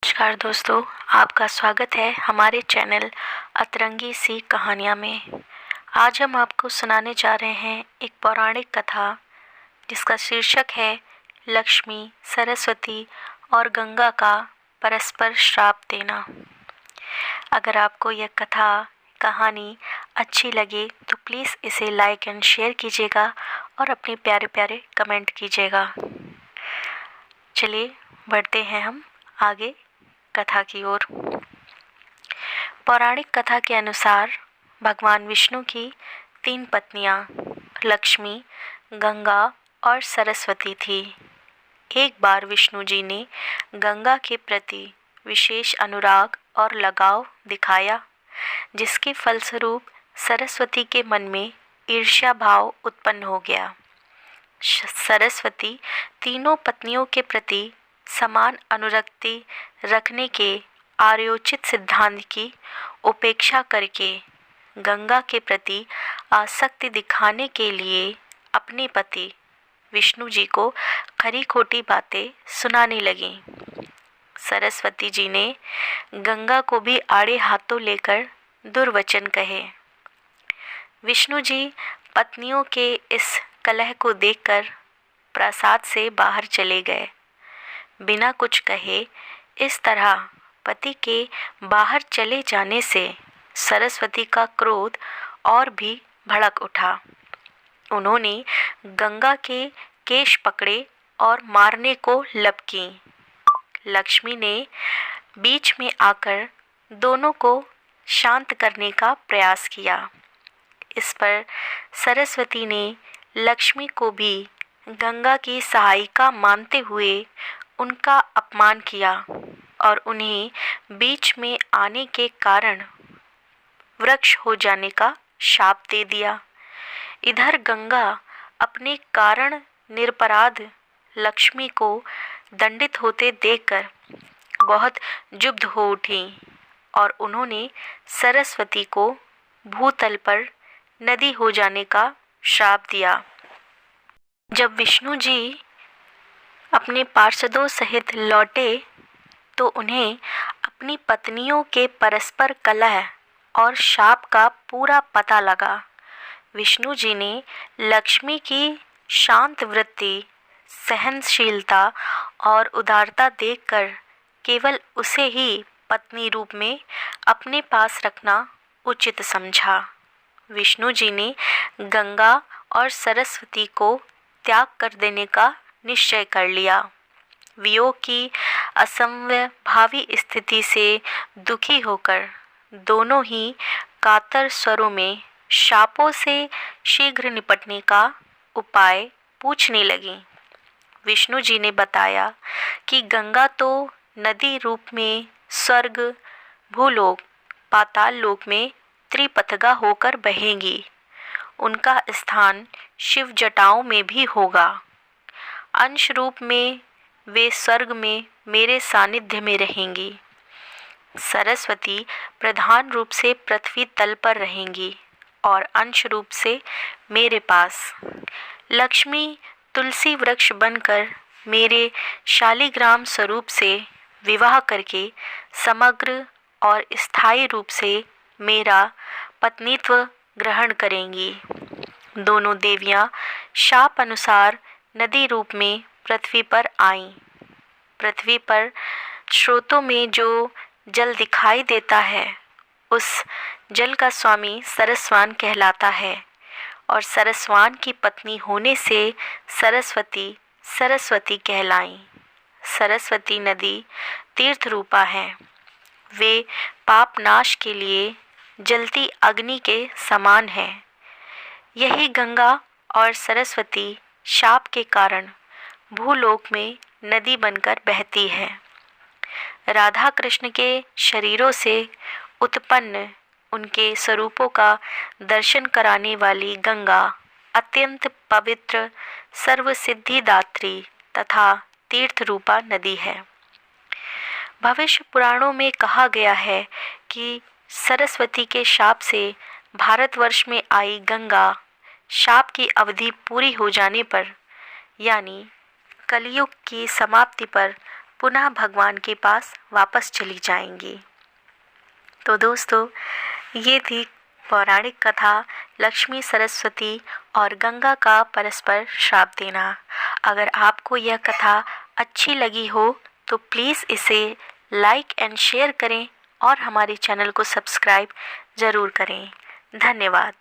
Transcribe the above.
नमस्कार दोस्तों, आपका स्वागत है हमारे चैनल अतरंगी सी कहानियाँ में। आज हम आपको सुनाने जा रहे हैं एक पौराणिक कथा जिसका शीर्षक है लक्ष्मी, सरस्वती और गंगा का परस्पर श्राप देना। अगर आपको यह कहानी अच्छी लगे तो प्लीज़ इसे लाइक एंड शेयर कीजिएगा और अपने प्यारे प्यारे कमेंट कीजिएगा। चलिए बढ़ते हैं हम आगे कथा की ओर। पौराणिक कथा के अनुसार भगवान विष्णु की 3 पत्नियां लक्ष्मी, गंगा और सरस्वती थी। एक बार विष्णु जी ने गंगा के प्रति विशेष अनुराग और लगाव दिखाया, जिसके फलस्वरूप सरस्वती के मन में ईर्ष्या भाव उत्पन्न हो गया। सरस्वती तीनों पत्नियों के प्रति समान अनुरक्ति रखने के आर्योचित सिद्धांत की उपेक्षा करके गंगा के प्रति आसक्ति दिखाने के लिए अपने पति विष्णु जी को खरी खोटी बातें सुनाने लगीं। सरस्वती जी ने गंगा को भी आड़े हाथों लेकर दुर्वचन कहे। विष्णु जी पत्नियों के इस कलह को देखकर प्रासाद से बाहर चले गए। बिना कुछ कहे इस तरह पति के बाहर चले जाने से सरस्वती का क्रोध और भी भड़क उठा। उन्होंने गंगा के केश पकड़े और मारने को लपकी। लक्ष्मी ने बीच में आकर दोनों को शांत करने का प्रयास किया। इस पर सरस्वती ने लक्ष्मी को भी गंगा की सहायिका मानते हुए उनका अपमान किया और उन्हें बीच में आने के कारण वृक्ष हो जाने का शाप दे दिया। इधर गंगा अपने कारण निरपराध लक्ष्मी को दंडित होते देखकर बहुत क्षुब्ध हो उठी और उन्होंने सरस्वती को भूतल पर नदी हो जाने का श्राप दिया। जब विष्णु जी अपने पार्षदों सहित लौटे तो उन्हें अपनी पत्नियों के परस्पर कलह और शाप का पूरा पता लगा। विष्णु जी ने लक्ष्मी की शांत वृत्ति, सहनशीलता और उदारता देखकर केवल उसे ही पत्नी रूप में अपने पास रखना उचित समझा। विष्णु जी ने गंगा और सरस्वती को त्याग कर देने का निश्चय कर लिया। वियोग की असंभावी स्थिति से दुखी होकर दोनों ही कातर स्वरों में शापों से शीघ्र निपटने का उपाय पूछने लगीं। विष्णु जी ने बताया कि गंगा तो नदी रूप में स्वर्ग, भूलोक, पाताल लोक में त्रिपथगा होकर बहेंगी। उनका स्थान शिव जटाओं में भी होगा। अंश रूप में वे स्वर्ग में मेरे सानिध्य में रहेंगी। सरस्वती प्रधान रूप से पृथ्वी तल पर रहेंगी और अंश रूप से मेरे पास। लक्ष्मी तुलसी वृक्ष बनकर मेरे शालिग्राम स्वरूप से विवाह करके समग्र और स्थायी रूप से मेरा पत्नीत्व ग्रहण करेंगी। दोनों देवियां शाप अनुसार नदी रूप में पृथ्वी पर आईं। पृथ्वी पर स्रोतों में जो जल दिखाई देता है उस जल का स्वामी सरस्वान कहलाता है और सरस्वान की पत्नी होने से सरस्वती सरस्वती कहलाईं। सरस्वती नदी तीर्थ रूपा है। वे पाप नाश के लिए जलती अग्नि के समान है। यही गंगा और सरस्वती शाप के कारण भूलोक में नदी बनकर बहती है। राधा कृष्ण के शरीरों से उत्पन्न उनके स्वरूपों का दर्शन कराने वाली गंगा अत्यंत पवित्र, सर्वसिद्धिदात्री तथा तीर्थ रूपा नदी है। भविष्य पुराणों में कहा गया है कि सरस्वती के शाप से भारतवर्ष में आई गंगा शाप की अवधि पूरी हो जाने पर यानी कलयुग की समाप्ति पर पुनः भगवान के पास वापस चली जाएंगी। तो दोस्तों, ये थी पौराणिक कथा लक्ष्मी सरस्वती और गंगा का परस्पर श्राप देना। अगर आपको यह कथा अच्छी लगी हो तो प्लीज़ इसे लाइक एंड शेयर करें और हमारे चैनल को सब्सक्राइब ज़रूर करें। धन्यवाद।